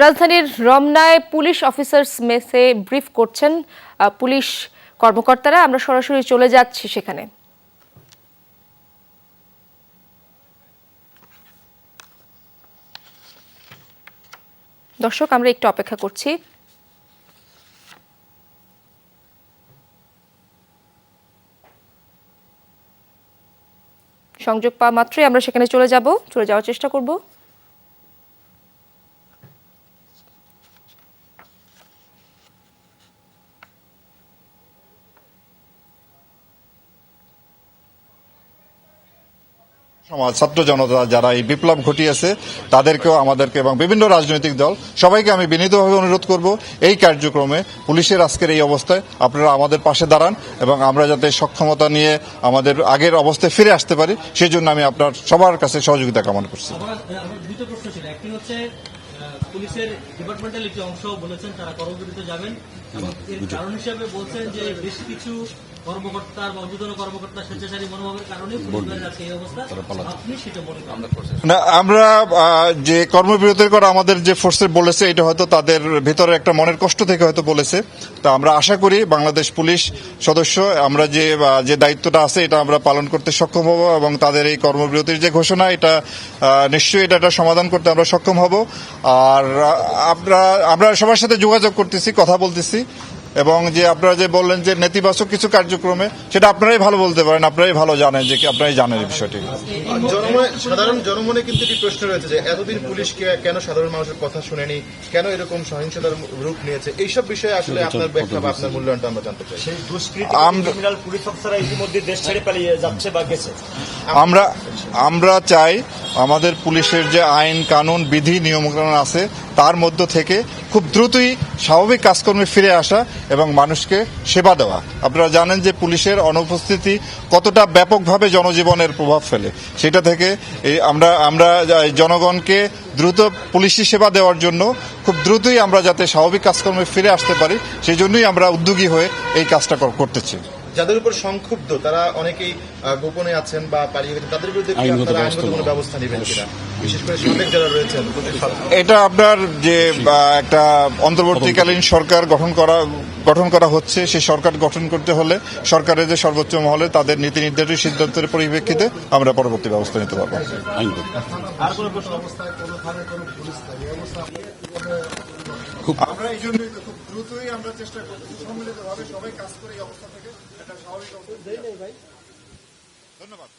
রাজধানীর রমনায় police officers মেসে ব্রিফ করছেন পুলিশ কর্মকর্তারা। আমরা সরাসরি চলে যাচ্ছি সেখানে। দর্শক, আমরা একটু অপেক্ষা করছি। সংযোগ পাওয়া মাত্রই আমরা সেখানে চলে যাওয়ার চেষ্টা করব। সমাজ, ছাত্র জনতা যারা এই বিপ্লব ঘটিয়েছে তাদেরকেও, আমাদেরকে এবং বিভিন্ন রাজনৈতিক দল সবাইকে আমি বিনীতভাবে অনুরোধ করব, এই কার্যক্রমে পুলিশের আজকের এই অবস্থায় আপনারা আমাদের পাশে দাঁড়ান এবং আমরা যাতে সক্ষমতা নিয়ে আমাদের আগের অবস্থায় ফিরে আসতে পারি, সেই জন্য আমি আপনার সবার কাছে সহযোগিতা কামনা করছি। দুটো প্রশ্ন ছিল। একটি হচ্ছে পুলিশের ডিপার্টমেন্টাল একটি অংশ বলেছেন তারা কর্মবিরতিতে যাবেন এবং এর কারণ হিসেবে বলছেন যে বেশ কিছু কর্মকর্তার বা ঊর্ধ্বতন কর্মকর্তা স্বেচ্ছাচারী মনোভাবের কারণে পরিবারের আজকে এই অবস্থা। আপনি সেটা মনে করেন? না, আমরা যে কর্মবিরতির করা আমাদের যে ফোর্সে বলেছে, এটা হয়তো তাদের ভিতরে একটা মনের কষ্ট থেকে হয়তো বলেছে। তা আমরা আশা করি বাংলাদেশ পুলিশ সদস্য আমরা যে দায়িত্বটা আছে এটা আমরা পালন করতে সক্ষম হব এবং তাদের এই কর্মবিরতির যে ঘোষণা, এটা নিশ্চয়ই এটা সমাধান করতে আমরা সক্ষম হব। আর আমরা সবার সাথে যোগাযোগ করতেছি, কথা বলতেছি এবং যে আপনারা যে বললেন যে নেতিবাচক কিছু কার্যক্রমে, সেটা আপনারাই ভালো বলতে পারেন, আপনারাই ভালো জানেন, যে আপনারাই জানেন এই বিষয়টি। সাধারণ জনমনে কিন্তু একটি প্রশ্ন রয়েছে যে এতদিন পুলিশ কেন সাধারণ মানুষের কথা শুনেনি, কেন এরকম সহিংসতার রূপ নিয়েছে, এইসব বিষয়ে আসলে আপনার ব্যাখ্যা বা আপনার মূল্যায়নটা আমরা জানতে চাই। সেই দুষ্কৃতী ক্রিমিনাল পুলিশ অফিসাররা ইতিমধ্যে দেশ ছেড়ে পালিয়ে যাচ্ছে বা গেছে। আমরা চাই আমাদের পুলিশের যে আইন কানুন বিধি নিয়মকানুন আছে তার মধ্য থেকে খুব দ্রুতই স্বাভাবিক কাজকর্মে ফিরে আসা এবং মানুষকে সেবা দেওয়া। আপনারা জানেন যে পুলিশের অনুপস্থিতি কতটা ব্যাপকভাবে জনজীবনের প্রভাব ফেলে। সেটা থেকে আমরা জনগণকে দ্রুত পুলিশি সেবা দেওয়ার জন্য খুব দ্রুতই আমরা যাতে স্বাভাবিক কাজকর্মে ফিরে আসতে পারি, সেই জন্যই আমরা উদ্যোগী হয়ে এই কাজটা করতেছি। যাদের উপর সংক্ষুব্ধ তারা অনেকেই গোপনে আছেন বা পালিয়ে গেছেন, তাদের বিরুদ্ধে আইনগত কোনো ব্যবস্থা নেবেন কিনা, বিশেষ করে সাবেক যারা রয়েছেন? এটা আপনার যে একটা অন্তর্বর্তীকালীন সরকার গঠন করা হচ্ছে, সেই সরকার গঠন করতে হলে সরকারের যে সর্বোচ্চ মহলে তাদের নীতি নির্ধারণী সিদ্ধান্তের পরিপ্রেক্ষিতে আমরা পরবর্তী ব্যবস্থা নিতে পারবো। আমরা এই জন্যই খুব দ্রুতই আমরা চেষ্টা করছি সম্মিলিতভাবে সবাই কাজ করে এই অবস্থা থেকে একটা স্বাভাবিক অবস্থা। ধন্যবাদ।